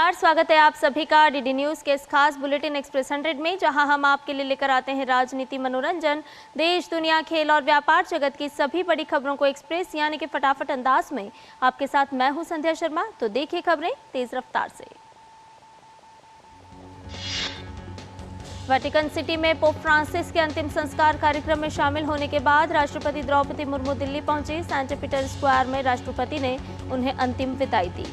नमस्कार, स्वागत है आप सभी का डीडी न्यूज के इस खास बुलेटिन एक्सप्रेस 100 में, जहां हम आपके लिए लेकर आते हैं राजनीति, मनोरंजन, देश, दुनिया, खेल और व्यापार जगत की सभी बड़ी खबरों को एक्सप्रेस यानी कि फटाफट अंदाज में। आपके साथ मैं हूं संध्या शर्मा। तो देखिए खबरें तेज रफ्तार से। वेटिकन सिटी में पोप फ्रांसिस के अंतिम संस्कार कार्यक्रम में शामिल होने के बाद राष्ट्रपति द्रौपदी मुर्मू दिल्ली पहुंची। सेंट पीटर स्क्वायर में राष्ट्रपति ने उन्हें अंतिम विदाई दी।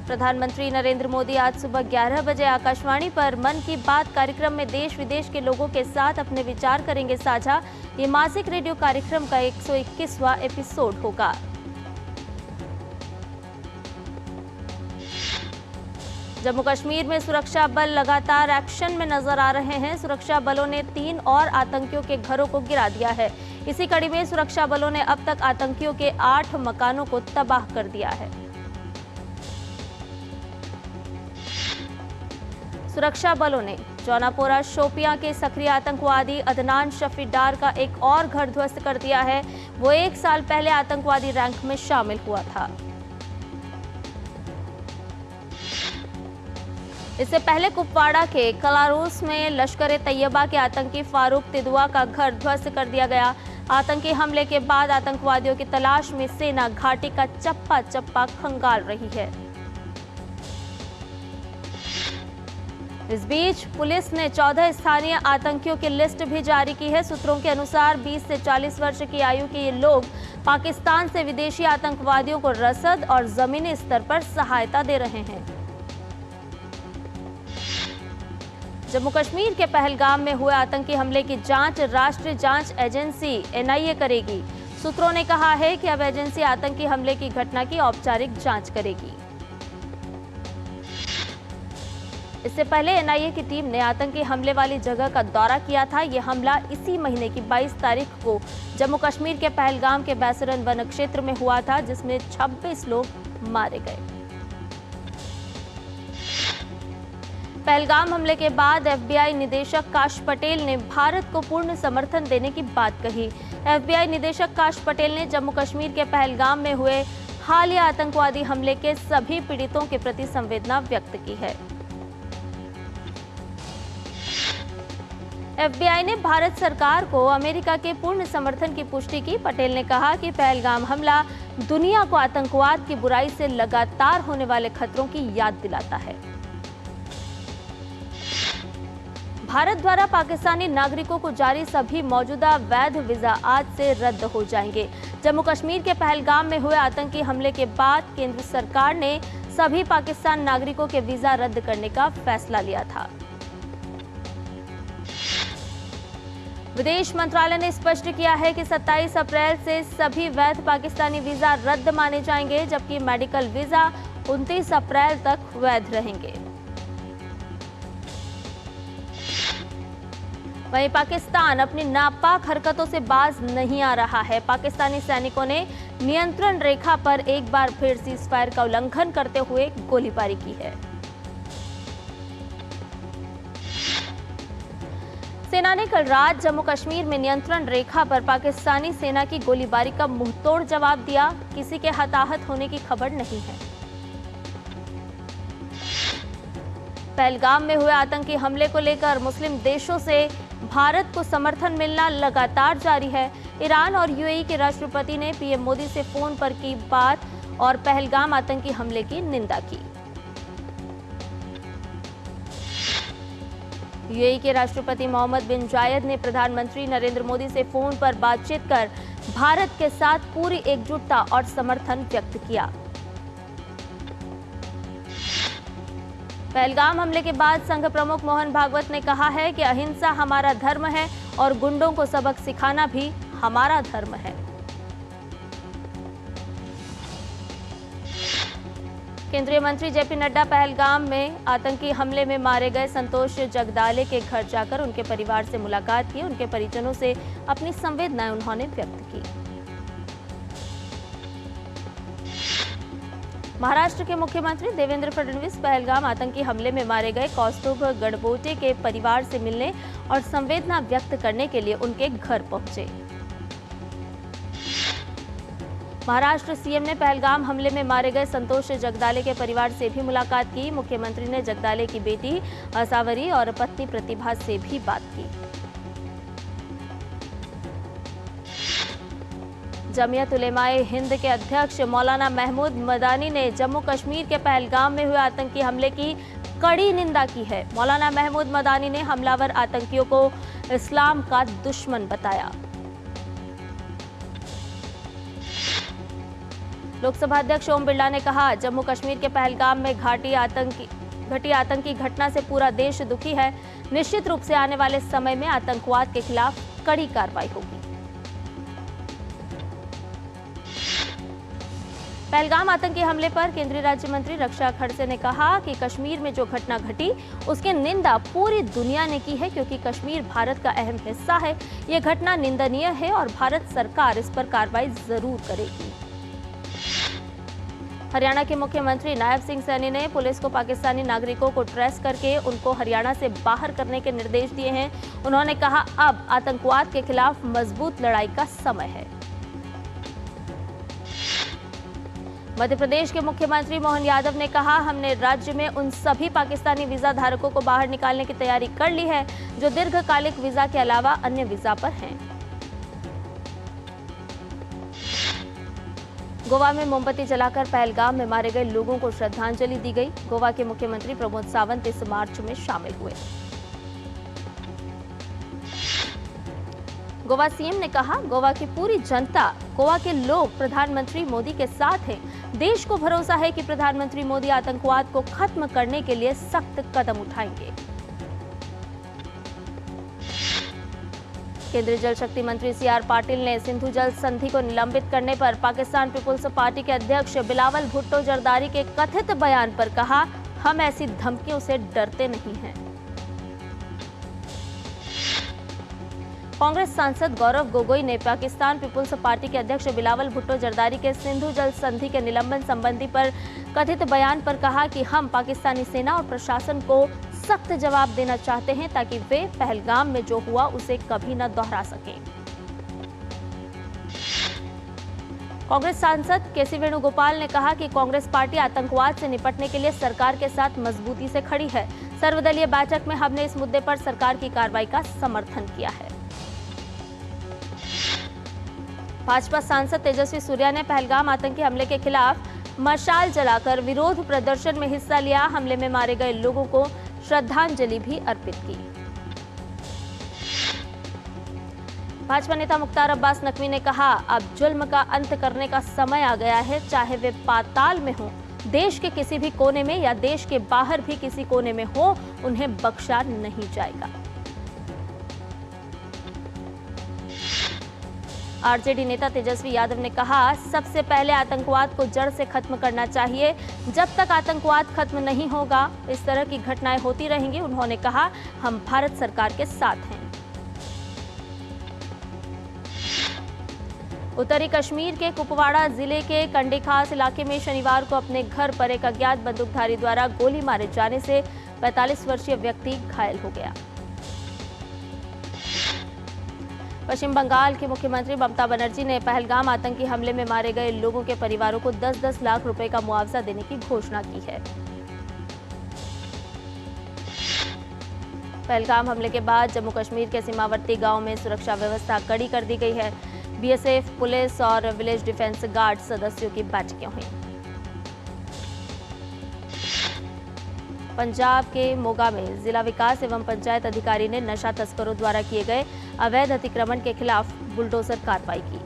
प्रधानमंत्री नरेंद्र मोदी आज सुबह 11 बजे आकाशवाणी पर मन की बात कार्यक्रम में देश विदेश के लोगों के साथ अपने विचार करेंगे साझा। ये मासिक रेडियो कार्यक्रम का 121वां एपिसोड होगा। जम्मू कश्मीर में सुरक्षा बल लगातार एक्शन में नजर आ रहे हैं। सुरक्षा बलों ने 3 और आतंकियों के घरों को गिरा दिया है। इसी कड़ी में सुरक्षा बलों ने अब तक आतंकियों के 8 मकानों को तबाह कर दिया है। सुरक्षा बलों ने जौनापोरा शोपियां के सक्रिय आतंकवादी अदनान शफी डार का एक और घर ध्वस्त कर दिया है। वो 1 साल पहले आतंकवादी रैंक में शामिल हुआ था। इससे पहले कुपवाड़ा के कलारूस में लश्कर तैयबा के आतंकी फारूक तिदुआ का घर ध्वस्त कर दिया गया। आतंकी हमले के बाद आतंकवादियों की तलाश में सेना घाटी का चप्पा चप्पा खंगाल रही है। इस बीच पुलिस ने 14 स्थानीय आतंकियों की लिस्ट भी जारी की है। सूत्रों के अनुसार 20 से 40 वर्ष की आयु के ये लोग पाकिस्तान से विदेशी आतंकवादियों को रसद और जमीनी स्तर पर सहायता दे रहे हैं। जम्मू कश्मीर के पहलगाम में हुए आतंकी हमले की जांच राष्ट्रीय जांच एजेंसी NIA करेगी। सूत्रों ने कहा है कि अब एजेंसी आतंकी हमले की घटना की औपचारिक जांच करेगी। इससे पहले NIA की टीम ने आतंकी हमले वाली जगह का दौरा किया था। यह हमला इसी महीने की 22 तारीख को जम्मू कश्मीर के पहलगाम के बैसरन वन क्षेत्र में हुआ था, जिसमें 26 लोग मारे गए। पहलगाम हमले के बाद FBI निदेशक काश पटेल ने भारत को पूर्ण समर्थन देने की बात कही। FBI निदेशक काश पटेल ने जम्मू कश्मीर के पहलगाम में हुए हालिया आतंकवादी हमले के सभी पीड़ितों के प्रति संवेदना व्यक्त की है। FBI ने भारत सरकार को अमेरिका के पूर्ण समर्थन की पुष्टि की। पटेल ने कहा कि पहलगाम हमला दुनिया को आतंकवाद की बुराई से लगातार होने वाले खतरों की याद दिलाता है। भारत द्वारा पाकिस्तानी नागरिकों को जारी सभी मौजूदा वैध वीजा आज से रद्द हो जाएंगे। जम्मू कश्मीर के पहलगाम में हुए आतंकी हमले के बाद केंद्र सरकार ने सभी पाकिस्तान नागरिकों के वीजा रद्द करने का फैसला लिया था। विदेश मंत्रालय ने स्पष्ट किया है कि 27 अप्रैल से सभी वैध पाकिस्तानी वीजा रद्द माने जाएंगे, जबकि मेडिकल वीजा 29 अप्रैल तक वैध रहेंगे। वहीं पाकिस्तान अपनी नापाक हरकतों से बाज नहीं आ रहा है। पाकिस्तानी सैनिकों ने नियंत्रण रेखा पर एक बार फिर सीजफायर का उल्लंघन करते हुए गोलीबारी की है। सेना ने कल रात जम्मू कश्मीर में नियंत्रण रेखा पर पाकिस्तानी सेना की गोलीबारी का मुंहतोड़ जवाब दिया। किसी के हताहत होने की खबर नहीं है। पहलगाम में हुए आतंकी हमले को लेकर मुस्लिम देशों से भारत को समर्थन मिलना लगातार जारी है। ईरान और UAE के राष्ट्रपति ने PM मोदी से फोन पर की बात और पहलगाम आतंकी हमले की निंदा की। UAE के राष्ट्रपति मोहम्मद बिन जायद ने प्रधानमंत्री नरेंद्र मोदी से फोन पर बातचीत कर भारत के साथ पूरी एकजुटता और समर्थन व्यक्त किया। पहलगाम हमले के बाद संघ प्रमुख मोहन भागवत ने कहा है कि अहिंसा हमारा धर्म है और गुंडों को सबक सिखाना भी हमारा धर्म है। केंद्रीय मंत्री JP नड्डा पहलगाम में आतंकी हमले में मारे गए संतोष जगदाले के घर जाकर उनके परिवार से मुलाकात की। उनके परिजनों से अपनी संवेदनाएं उन्होंने व्यक्त की। महाराष्ट्र के मुख्यमंत्री देवेंद्र फडणवीस पहलगाम आतंकी हमले में मारे गए कौस्तुभ गणबोटे के परिवार से मिलने और संवेदना व्यक्त करने के लिए उनके घर पहुंचे। महाराष्ट्र सीएम ने पहलगाम हमले में मारे गए संतोष जगदाले के परिवार से भी मुलाकात की। मुख्यमंत्री ने जगदाले की बेटी असावरी और पत्नी प्रतिभा से भी बात की। जमियत उलेमाए हिंद के अध्यक्ष मौलाना महमूद मदानी ने जम्मू कश्मीर के पहलगाम में हुए आतंकी हमले की कड़ी निंदा की है। मौलाना महमूद मदानी ने हमलावर आतंकियों को इस्लाम का दुश्मन बताया। लोकसभा अध्यक्ष ओम बिरला ने कहा, जम्मू कश्मीर के पहलगाम में घटी आतंकी घटना से पूरा देश दुखी है। निश्चित रूप से आने वाले समय में आतंकवाद के खिलाफ कड़ी कार्रवाई होगी। पहलगाम आतंकी हमले पर केंद्रीय राज्य मंत्री रक्षा खड़से ने कहा कि कश्मीर में जो घटना घटी उसकी निंदा पूरी दुनिया ने की है, क्योंकि कश्मीर भारत का अहम हिस्सा है। ये घटना निंदनीय है और भारत सरकार इस पर कार्रवाई जरूर करेगी। हरियाणा के मुख्यमंत्री नायब सिंह सैनी ने पुलिस को पाकिस्तानी नागरिकों को ट्रेस करके उनको हरियाणा से बाहर करने के निर्देश दिए हैं। उन्होंने कहा, अब आतंकवाद के खिलाफ मजबूत लड़ाई का समय है। मध्य प्रदेश के मुख्यमंत्री मोहन यादव ने कहा, हमने राज्य में उन सभी पाकिस्तानी वीजा धारकों को बाहर निकालने की तैयारी कर ली है जो दीर्घकालिक वीजा के अलावा अन्य वीजा पर हैं। गोवा में मोमबत्ती जलाकर पहलगाम में मारे गए लोगों को श्रद्धांजलि दी गई। गोवा के मुख्यमंत्री प्रमोद सावंत इस मार्च में शामिल हुए। गोवा सीएम ने कहा, गोवा की पूरी जनता, गोवा के लोग प्रधानमंत्री मोदी के साथ हैं। देश को भरोसा है कि प्रधानमंत्री मोदी आतंकवाद को खत्म करने के लिए सख्त कदम उठाएंगे। केंद्रीय जल शक्ति मंत्री सीआर पाटिल ने सिंधु जल संधि को निलंबित करने पर पाकिस्तान पीपुल्स पार्टी के अध्यक्ष बिलावल भुट्टो जरदारी के कथित बयान पर कहा, हम ऐसी धमकियों से डरते नहीं हैं। कांग्रेस सांसद गौरव गोगोई ने पाकिस्तान पीपुल्स पार्टी के अध्यक्ष बिलावल भुट्टो जरदारी के सिंधु जल संधि के निलंबन संबंधी पर कथित बयान पर कहा कि हम पाकिस्तानी सेना और प्रशासन को सख्त जवाब देना चाहते हैं ताकि वे पहलगाम में जो हुआ उसे कभी न दोहरा सकें। कांग्रेस सांसद केसी वेणुगोपाल ने कहा कि कांग्रेस पार्टी आतंकवाद से निपटने के लिए सरकार के साथ मजबूती से खड़ी है। सर्वदलीय बैठक में हमने इस मुद्दे पर सरकार की कार्रवाई का समर्थन किया है। भाजपा सांसद तेजस्वी सूर्या ने पहलगाम आतंकी हमले के खिलाफ मशाल जलाकर विरोध प्रदर्शन में हिस्सा लिया। हमले में मारे गए लोगों को श्रद्धांजलि भी अर्पित की। भाजपा नेता मुख्तार अब्बास नकवी ने कहा, अब जुल्म का अंत करने का समय आ गया है, चाहे वे पाताल में हो, देश के किसी भी कोने में या देश के बाहर भी किसी कोने में हो, उन्हें बख्शा नहीं जाएगा। आरजेडी नेता तेजस्वी यादव ने कहा, सबसे पहले आतंकवाद को जड़ से खत्म करना चाहिए। जब तक आतंकवाद खत्म नहीं होगा इस तरह की घटनाएं होती रहेंगी। उन्होंने कहा, हम भारत सरकार के साथ हैं। उत्तरी कश्मीर के कुपवाड़ा जिले के कंडेखास इलाके में शनिवार को अपने घर पर एक अज्ञात बंदूकधारी द्वारा गोली मारे जाने से 45 वर्षीय व्यक्ति घायल हो गया। पश्चिम बंगाल के मुख्यमंत्री ममता बनर्जी ने पहलगाम आतंकी हमले में मारे गए लोगों के परिवारों को 10-10 लाख रुपए का मुआवजा देने की घोषणा की है। पहलगाम हमले के बाद जम्मू कश्मीर के सीमावर्ती गांव में सुरक्षा व्यवस्था कड़ी कर दी गई है। बीएसएफ, पुलिस और विलेज डिफेंस गार्ड सदस्यों की बैठकें हुई। पंजाब के मोगा में जिला विकास एवं पंचायत अधिकारी ने नशा तस्करों द्वारा किए गए अवैध अतिक्रमण के खिलाफ बुलडोजर कार्रवाई की।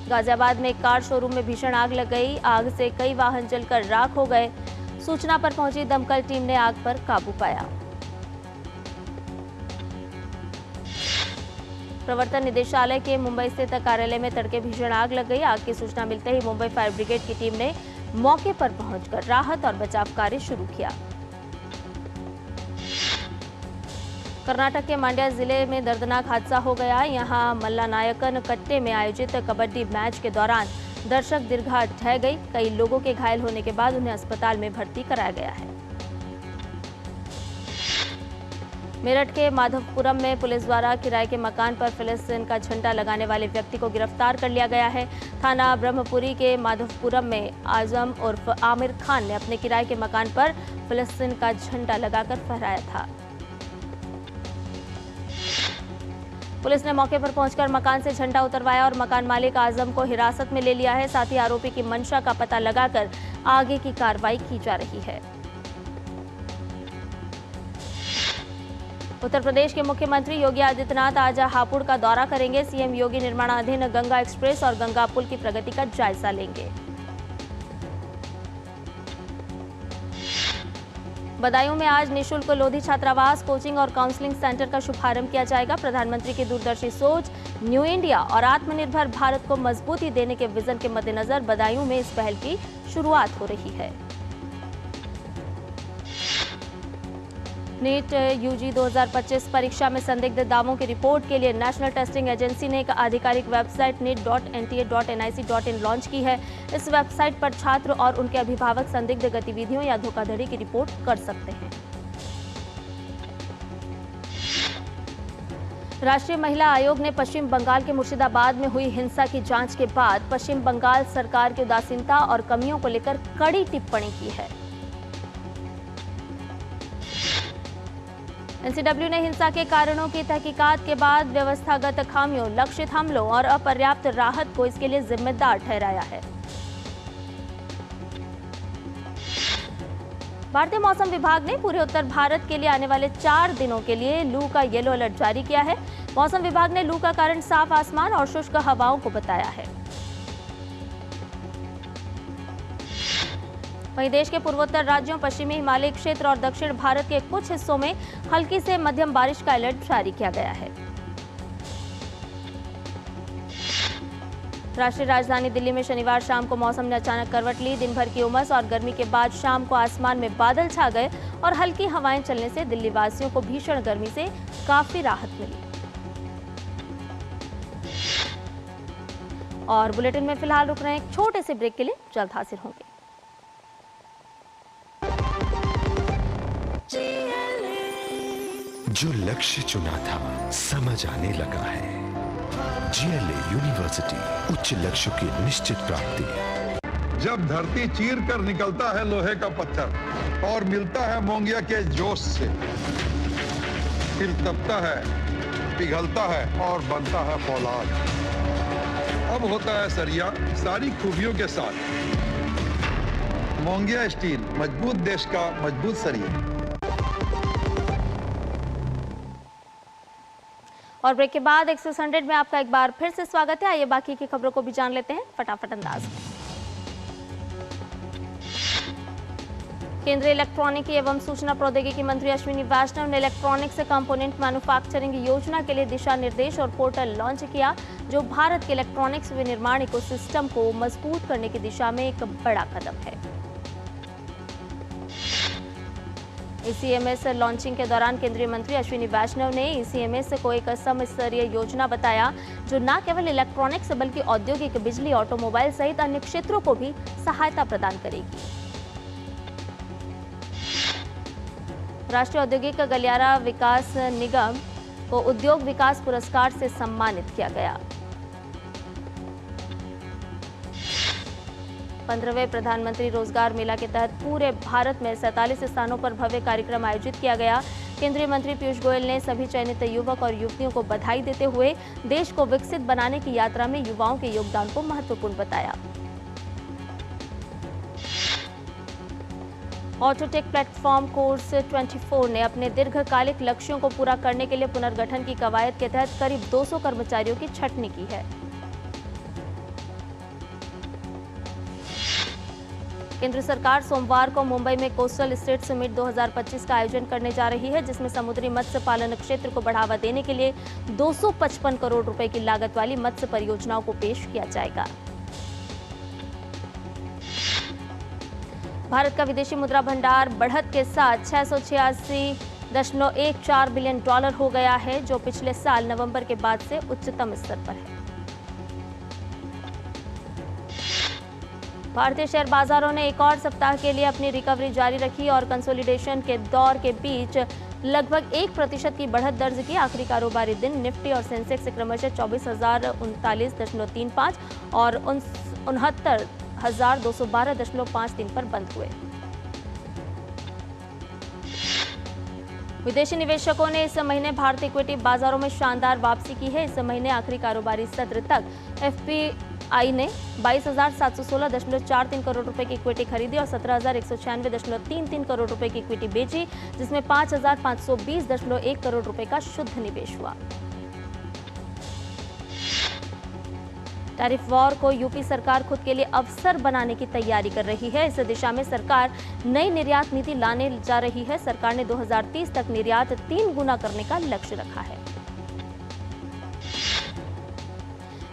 गाजियाबाद में एक कार शोरूम में भीषण आग लग गई। आग से कई वाहन जलकर राख हो गए। सूचना पर पहुंची दमकल टीम ने आग पर काबू पाया। प्रवर्तन निदेशालय के मुंबई स्थित कार्यालय में तड़के भीषण आग लग गई। आग की सूचना मिलते ही मुंबई फायर ब्रिगेड की टीम ने मौके पर पहुंचकर राहत और बचाव कार्य शुरू किया। कर्नाटक के मांड्या जिले में दर्दनाक हादसा हो गया। यहां मल्लानायकन कट्टे में आयोजित कबड्डी मैच के दौरान दर्शक दीर्घा ढह गई। कई लोगों के घायल होने के बाद उन्हें अस्पताल में भर्ती कराया गया है। मेरठ के माधवपुरम में पुलिस द्वारा किराए के मकान पर फिलिस्तीन का झंडा लगाने वाले व्यक्ति को गिरफ्तार कर लिया गया है। थाना ब्रह्मपुरी के माधवपुरम में आजम उर्फ आमिर खान ने अपने किराए के मकान पर फिलिस्तीन का झंडा लगाकर फहराया था। पुलिस ने मौके पर पहुंचकर मकान से झंडा उतरवाया और मकान मालिक आजम को हिरासत में ले लिया है। साथ ही आरोपी की मंशा का पता लगाकर आगे की कार्रवाई की जा रही है। उत्तर प्रदेश के मुख्यमंत्री योगी आदित्यनाथ आज हापुड़ का दौरा करेंगे। सीएम योगी निर्माणाधीन गंगा एक्सप्रेस और गंगा पुल की प्रगति का जायजा लेंगे। बदायूं में आज निःशुल्क लोधी छात्रावास, कोचिंग और काउंसलिंग सेंटर का शुभारंभ किया जाएगा। प्रधानमंत्री की दूरदर्शी सोच, न्यू इंडिया और आत्मनिर्भर भारत को मजबूती देने के विजन के मद्देनजर बदायूं में इस पहल की शुरुआत हो रही है। नीट यूजी 2025 परीक्षा में संदिग्ध दावों की रिपोर्ट के लिए नेशनल टेस्टिंग एजेंसी ने एक आधिकारिक वेबसाइट neet.nta.nic.in लॉन्च की है। इस वेबसाइट पर छात्र और उनके अभिभावक संदिग्ध गतिविधियों या धोखाधड़ी की रिपोर्ट कर सकते हैं। राष्ट्रीय महिला आयोग ने पश्चिम बंगाल के मुर्शिदाबाद में हुई हिंसा की जांच के बाद पश्चिम बंगाल सरकार की उदासीनता और कमियों को लेकर कड़ी टिप्पणी की है। एनसीडब्ल्यू ने हिंसा के कारणों की तहकीकात के बाद व्यवस्थागत खामियों, लक्षित हमलों और अपर्याप्त राहत को इसके लिए जिम्मेदार ठहराया है। भारतीय मौसम विभाग ने पूरे उत्तर भारत के लिए आने वाले 4 दिनों के लिए लू का येलो अलर्ट जारी किया है। मौसम विभाग ने लू का कारण साफ आसमान और शुष्क हवाओं को बताया है। वहीं देश के पूर्वोत्तर राज्यों, पश्चिमी हिमालय क्षेत्र और दक्षिण भारत के कुछ हिस्सों में हल्की से मध्यम बारिश का अलर्ट जारी किया गया है। राष्ट्रीय राजधानी दिल्ली में शनिवार शाम को मौसम ने अचानक करवट ली। दिन भर की उमस और गर्मी के बाद शाम को आसमान में बादल छा गए और हल्की हवाएं चलने से दिल्ली वासियों को भीषण गर्मी से काफी राहत मिली। और बुलेटिन में फिलहाल रुक रहे हैं एक छोटे से ब्रेक के लिए, जल्द हाजिर होंगे। जो लक्ष्य चुना था समझ आने लगा है। GLA यूनिवर्सिटी, उच्च लक्ष्य की निश्चित प्राप्ति। जब धरती चीर कर निकलता है लोहे का पत्थर और मिलता है मोंगिया के जोश से, फिर तपता है, पिघलता है और बनता है फौलाद। अब होता है सरिया सारी खूबियों के साथ। मोंगिया स्टील, मजबूत देश का मजबूत सरिया। और ब्रेक के बाद एक्सेस 100 में आपका एक बार फिर से स्वागत है। आइए बाकी की खबरों को भी जान लेते हैं फटाफट अंदाज में। केंद्रीय इलेक्ट्रॉनिकी एवं सूचना प्रौद्योगिकी मंत्री अश्विनी वैष्णव ने इलेक्ट्रॉनिक्स कंपोनेंट मैन्युफैक्चरिंग योजना के लिए दिशा निर्देश और पोर्टल लॉन्च किया, जो भारत के इलेक्ट्रॉनिक्स विनिर्माण इकोसिस्टम को मजबूत करने की दिशा में एक बड़ा कदम है। ECMS लॉन्चिंग के दौरान केंद्रीय मंत्री अश्विनी वैष्णव ने ECMS को एक समस्तरीय योजना बताया, जो न केवल इलेक्ट्रॉनिक्स बल्कि औद्योगिक, बिजली, ऑटोमोबाइल सहित अन्य क्षेत्रों को भी सहायता प्रदान करेगी। राष्ट्रीय औद्योगिक गलियारा विकास निगम को उद्योग विकास पुरस्कार से सम्मानित किया गया। 15वें प्रधानमंत्री रोजगार मेला के तहत पूरे भारत में 47 स्थानों पर भव्य कार्यक्रम आयोजित किया गया। केंद्रीय मंत्री पीयूष गोयल ने सभी चयनित युवक और युवतियों को बधाई देते हुए देश को विकसित बनाने की यात्रा में युवाओं के योगदान को महत्वपूर्ण बताया। ऑटोटेक प्लेटफॉर्म कोर्स 24 ने अपने दीर्घकालिक लक्ष्यों को पूरा करने के लिए पुनर्गठन की कवायद के तहत करीब 200 कर्मचारियों की छंटनी की है। केंद्र सरकार सोमवार को मुंबई में कोस्टल स्टेट समिट 2025 का आयोजन करने जा रही है, जिसमें समुद्री मत्स्य पालन क्षेत्र को बढ़ावा देने के लिए 255 करोड़ रुपए की लागत वाली मत्स्य परियोजनाओं को पेश किया जाएगा। भारत का विदेशी मुद्रा भंडार बढ़त के साथ 686.14 बिलियन डॉलर हो गया है, जो पिछले साल नवंबर के बाद से उच्चतम स्तर पर है। भारतीय शेयर बाजारों ने एक और सप्ताह के लिए अपनी रिकवरी जारी रखी और कंसोलिडेशन के दौर के बीच लगभग 1% की बढ़त दर्ज की। आखिरी कारोबारी दिन निफ्टी और सेंसेक्स क्रमशः 24,039.35 और 69,212.53 पर बंद हुए। विदेशी निवेशकों ने इस महीने भारतीय इक्विटी बाजारों में शानदार वापसी की है। इस महीने आखिरी कारोबारी सत्र तक एफपीआई ने 22,716.43 करोड़ रुपए की इक्विटी खरीदी और 17,196.33 करोड़ रुपए की इक्विटी बेची, जिसमें 5,520.1 करोड़ रुपए का शुद्ध निवेश हुआ। टैरिफ वॉर को यूपी सरकार खुद के लिए अवसर बनाने की तैयारी कर रही है। इस दिशा में सरकार नई निर्यात नीति लाने जा रही है। सरकार ने 2030 तक निर्यात 3 गुना करने का लक्ष्य रखा है।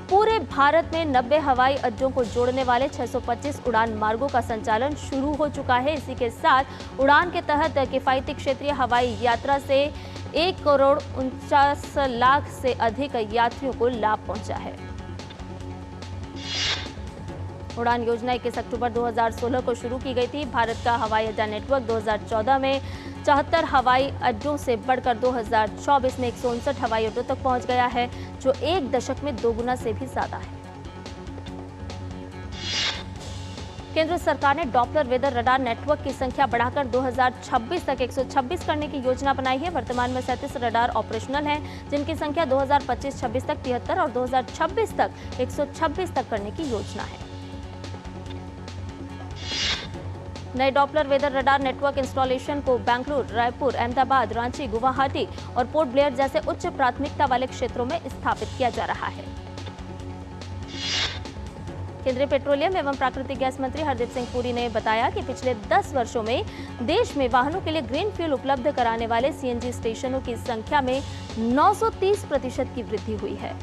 पूरे भारत में 90 हवाई अड्डों को जोड़ने वाले 625 उड़ान मार्गों का संचालन शुरू हो चुका है। इसी के साथ उड़ान के तहत किफायती क्षेत्रीय हवाई यात्रा से 1,49,00,000 से अधिक यात्रियों को लाभ पहुंचा है। उड़ान योजना 21 अक्टूबर 2016 को शुरू की गई थी। भारत का हवाई अड्डा नेटवर्क 2014 में 74 हवाई अड्डों से बढ़कर 2024 में 159 हवाई अड्डों तक पहुंच गया है, जो 1 दशक में 2 गुना से भी ज्यादा है। केंद्र सरकार ने डॉपलर वेदर रडार नेटवर्क की संख्या बढ़ाकर 2026 तक 126 करने की योजना बनाई है। वर्तमान में 37 रडार ऑपरेशनल हैं, जिनकी संख्या 2025-26 तक 73 और 2026 तक 126 तक करने की योजना है। नए Doppler weather radar network installation को बेंगलुरु, रायपुर, अहमदाबाद, रांची, गुवाहाटी और पोर्ट ब्लेयर जैसे उच्च प्राथमिकता वाले क्षेत्रों में स्थापित किया जा रहा है। केंद्रीय पेट्रोलियम एवं प्राकृतिक गैस मंत्री हरदीप सिंह पुरी ने बताया कि पिछले 10 वर्षों में देश में वाहनों के लिए ग्रीन फ्यूल उपलब्ध कराने वाले सीएनजी स्टेशनों की संख्या में 930% की वृद्धि हुई है।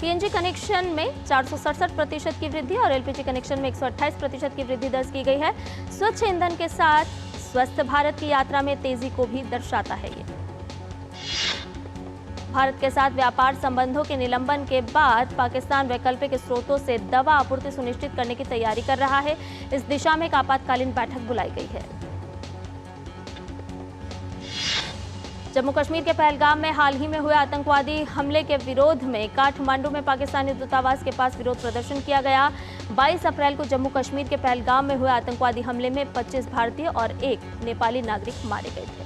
पीएनजी कनेक्शन में 467% की वृद्धि और एलपीजी कनेक्शन में 128% की वृद्धि दर्ज की गई है। स्वच्छ ईंधन के साथ स्वस्थ भारत की यात्रा में तेजी को भी दर्शाता है। ये भारत के साथ व्यापार संबंधों के निलंबन के बाद पाकिस्तान वैकल्पिक स्रोतों से दवा आपूर्ति सुनिश्चित करने की तैयारी कर रहा है। इस दिशा में एक आपातकालीन बैठक बुलाई गई है। जम्मू कश्मीर के पहलगाम में हाल ही में हुए आतंकवादी हमले के विरोध में काठमांडू में पाकिस्तानी दूतावास के पास विरोध प्रदर्शन किया गया। 22 अप्रैल को जम्मू कश्मीर के पहलगाम में हुए आतंकवादी हमले में 25 भारतीय और 1 नेपाली नागरिक मारे गए थे।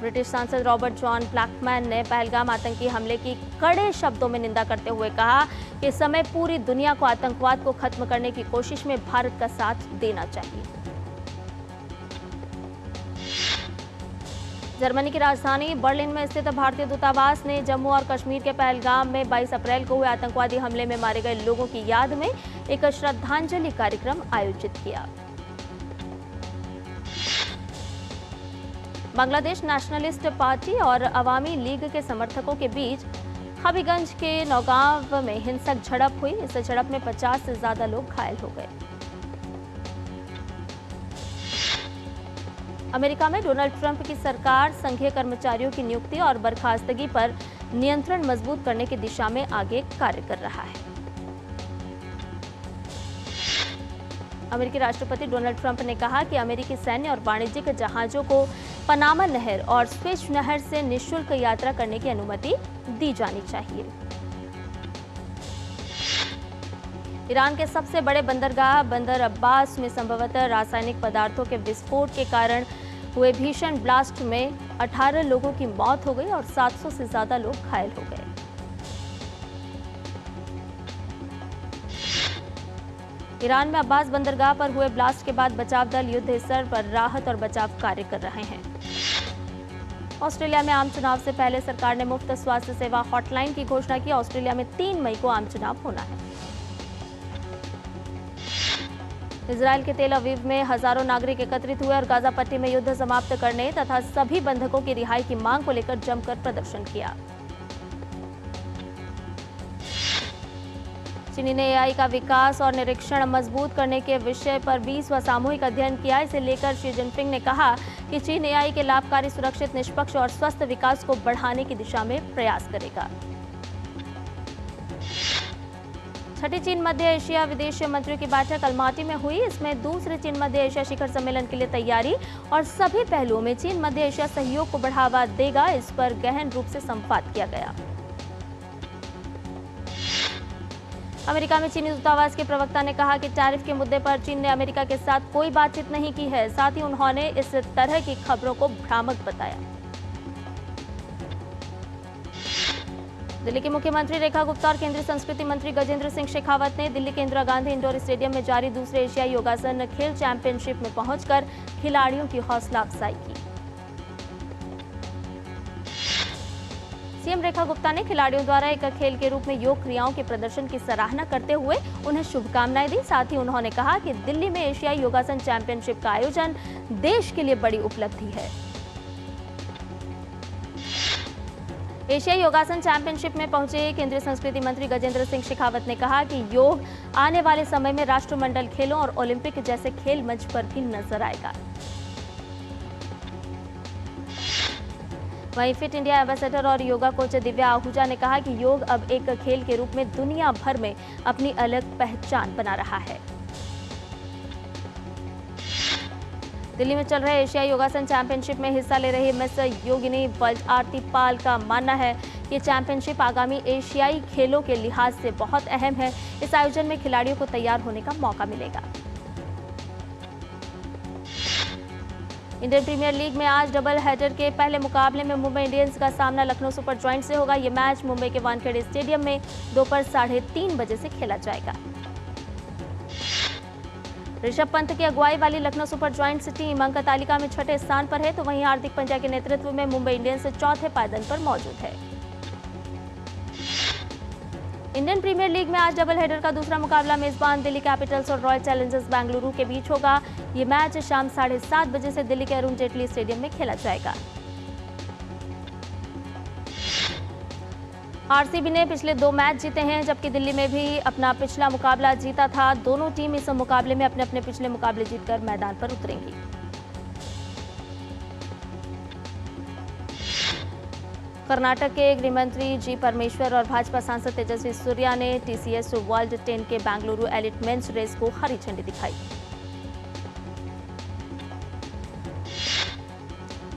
ब्रिटिश सांसद रॉबर्ट जॉन ब्लैकमैन ने पहलगाम आतंकी हमले की कड़े शब्दों में निंदा करते हुए कहा कि इस समय पूरी दुनिया को आतंकवाद को खत्म करने की कोशिश में भारत का साथ देना चाहिए। जर्मनी की राजधानी बर्लिन में स्थित भारतीय दूतावास ने जम्मू और कश्मीर के पहलगाम में 22 अप्रैल को हुए आतंकवादी हमले में मारे गए लोगों की याद में एक श्रद्धांजलि कार्यक्रम आयोजित किया। बांग्लादेश नेशनलिस्ट पार्टी और अवामी लीग के समर्थकों के बीच हबीगंज के नौगांव में हिंसक झड़प हुई। इस झड़प में 50 से ज्यादा लोग घायल हो गए। अमेरिका में डोनाल्ड ट्रंप की सरकार संघीय कर्मचारियों की नियुक्ति और बर्खास्तगी पर नियंत्रण मजबूत करने की दिशा में आगे कार्य कर रहा है। अमेरिकी राष्ट्रपति डोनाल्ड ट्रंप ने कहा कि अमेरिकी सैन्य और वाणिज्यिक जहाजों को पनामा नहर और स्वेज नहर से निःशुल्क यात्रा करने की अनुमति दी जानी चाहिए। ईरान के सबसे बड़े बंदरगाह बंदर अब्बास में संभवतः रासायनिक पदार्थों के विस्फोट के कारण हुए भीषण ब्लास्ट में 18 लोगों की मौत हो गई और 700 से ज्यादा लोग घायल हो गए। ईरान में अब्बास बंदरगाह पर हुए ब्लास्ट के बाद बचाव दल युद्ध स्तर पर राहत और बचाव कार्य कर रहे हैं। ऑस्ट्रेलिया में आम चुनाव से पहले सरकार ने मुफ्त स्वास्थ्य सेवा हॉटलाइन की घोषणा की। ऑस्ट्रेलिया में 3 मई को आम चुनाव होना है। इजरायल के तेल अवीव में हजारों नागरिक एकत्रित हुए और गाजा पट्टी में युद्ध समाप्त करने तथा सभी बंधकों की रिहाई की मांग को लेकर जमकर प्रदर्शन किया। चीनी ने एआई का विकास और निरीक्षण मजबूत करने के विषय पर 20वां सामूहिक अध्ययन किया। इसे लेकर शी जिनपिंग ने कहा कि चीन एआई के लाभकारी, सुरक्षित, निष्पक्ष और स्वस्थ विकास को बढ़ाने की दिशा में प्रयास करेगा। छठी चीन मध्य एशिया विदेश मंत्रियों की बैठक अलमाटी में हुई। इसमें दूसरे चीन मध्य एशिया शिखर सम्मेलन के लिए तैयारी और सभी पहलुओं में चीन मध्य एशिया सहयोग को बढ़ावा देगा, इस पर गहन रूप से संवाद किया गया। अमेरिका में चीनी दूतावास के प्रवक्ता ने कहा कि टैरिफ के मुद्दे पर चीन ने अमेरिका के साथ कोई बातचीत नहीं की है। साथ ही उन्होंने इस तरह की खबरों को भ्रामक बताया। दिल्ली के मुख्यमंत्री रेखा गुप्ता और केंद्रीय संस्कृति मंत्री गजेंद्र सिंह शेखावत ने दिल्ली के इंदिरा गांधी इंडोर स्टेडियम में जारी दूसरे एशियाई योगासन खेल चैंपियनशिप में पहुंचकर खिलाड़ियों की हौसला अफजाई की। सीएम रेखा गुप्ता ने खिलाड़ियों द्वारा एक खेल के रूप में योग क्रियाओं के प्रदर्शन की सराहना करते हुए उन्हें शुभकामनाएं दी। साथ ही उन्होंने कहा कि दिल्ली में एशियाई योगासन चैंपियनशिप का आयोजन देश के लिए बड़ी उपलब्धि है। एशियाई योगासन चैंपियनशिप में पहुंचे केंद्रीय संस्कृति मंत्री गजेंद्र सिंह शेखावत ने कहा कि योग आने वाले समय में राष्ट्रमंडल खेलों और ओलंपिक जैसे खेल मंच पर भी नजर आएगा। वहीं फिट इंडिया एम्बेसडर और योगा कोच दिव्या आहूजा ने कहा कि योग अब एक खेल के रूप में दुनिया भर में अपनी अलग पहचान बना रहा है। दिल्ली में चल रहे एशियाई योगासन चैंपियनशिप में हिस्सा ले रही मिस योगिनी वर्ल्ड आरती पाल का मानना है कि चैंपियनशिप आगामी एशियाई खेलों के लिहाज से बहुत अहम है। इस आयोजन में खिलाड़ियों को तैयार होने का मौका मिलेगा। इंडियन प्रीमियर लीग में आज डबल हेडर के पहले मुकाबले में मुंबई इंडियंस का सामना लखनऊ सुपर जॉइंट से होगा। ये मैच मुंबई के वानखेड़े स्टेडियम में दोपहर 3:30 बजे से खेला जाएगा। ऋषभ पंत की अगुवाई वाली लखनऊ सुपर जॉइंट्स टीम अंक तालिका में 6ठे स्थान पर है, तो वहीं हार्दिक पांड्या के नेतृत्व में मुंबई इंडियंस 4थे पायदान पर मौजूद है। इंडियन प्रीमियर लीग में आज डबल हेडर का दूसरा मुकाबला मेजबान दिल्ली कैपिटल्स और रॉयल चैलेंजर्स बेंगलुरु के बीच होगा। ये मैच शाम 7:30 बजे से दिल्ली के अरुण जेटली स्टेडियम में खेला जाएगा। आरसीबी ने पिछले 2 मैच जीते हैं, जबकि दिल्ली में भी अपना पिछला मुकाबला जीता था। दोनों टीम इस मुकाबले में अपने अपने पिछले मुकाबले जीतकर मैदान पर उतरेंगी। कर्नाटक के गृह मंत्री जी परमेश्वर और भाजपा सांसद तेजस्वी सूर्या ने टीसीएस वर्ल्ड 10 के बेंगलुरु एलिट मेंस रेस को हरी झंडी दिखाई।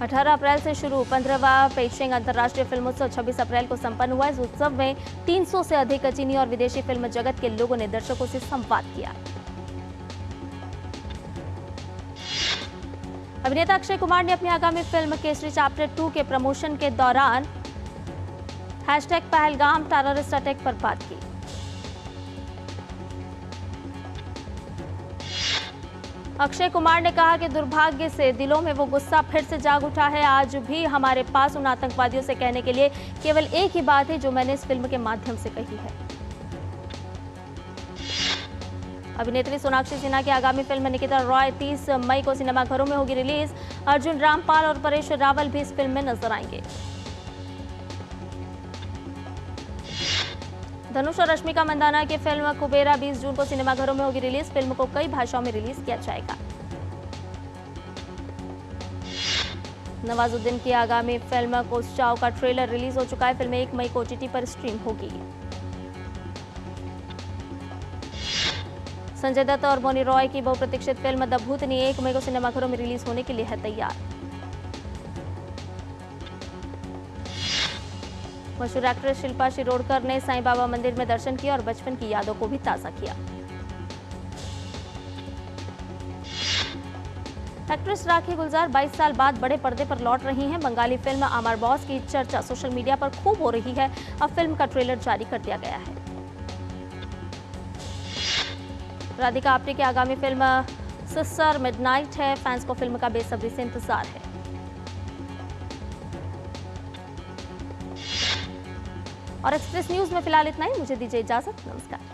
18 अप्रैल से शुरू 15वां पेइचिंग अंतर्राष्ट्रीय फिल्मोत्सव 26 अप्रैल को संपन्न हुआ। इस उत्सव में 300 से अधिक चीनी और विदेशी फिल्म जगत के लोगों ने दर्शकों से संवाद किया। अभिनेता अक्षय कुमार ने अपनी आगामी फिल्म केसरी चैप्टर 2 के प्रमोशन के दौरान #पहलगाम टेररिस्ट अटैक पर बात की। अक्षय कुमार ने कहा कि दुर्भाग्य से दिलों में वो गुस्सा फिर से जाग उठा है। आज भी हमारे पास उन आतंकवादियों से कहने के लिए केवल एक ही बात है जो मैंने इस फिल्म के माध्यम से कही है। अभिनेत्री सोनाक्षी सिन्हा की आगामी फिल्म निकिता रॉय 30 मई को सिनेमाघरों में होगी रिलीज। अर्जुन रामपाल और परेश रावल भी इस फिल्म में नजर आएंगे। धनुष और रश्मिका मंदाना की फिल्म कुबेरा 20 जून को सिनेमाघरों में होगी रिलीज। फिल्म को कई भाषाओं में रिलीज किया जाएगा। नवाजुद्दीन की आगामी फिल्म कोस्टाओ का ट्रेलर रिलीज हो चुका है। फिल्म 1 मई को ओटीटी पर स्ट्रीम होगी। संजय दत्त और बोनी रॉय की बहुप्रतीक्षित फिल्म द भूतनी 1 मई को सिनेमाघरों में रिलीज होने के लिए है तैयार। मशहूर एक्ट्रेस शिल्पा शिरोडकर ने साईं बाबा मंदिर में दर्शन किया और बचपन की यादों को भी ताजा किया। एक्ट्रेस राखी गुलजार 22 साल बाद बड़े पर्दे पर लौट रही हैं। बंगाली फिल्म अमर बॉस की चर्चा सोशल मीडिया पर खूब हो रही है। अब फिल्म का ट्रेलर जारी कर दिया गया है। राधिका आप्टे की आगामी फिल्म सिस्टर मिडनाइट है। फैंस को फिल्म का बेसब्री से इंतजार है। और एक्सप्रेस न्यूज में फिलहाल इतना ही। मुझे दीजिए इजाजत। नमस्कार।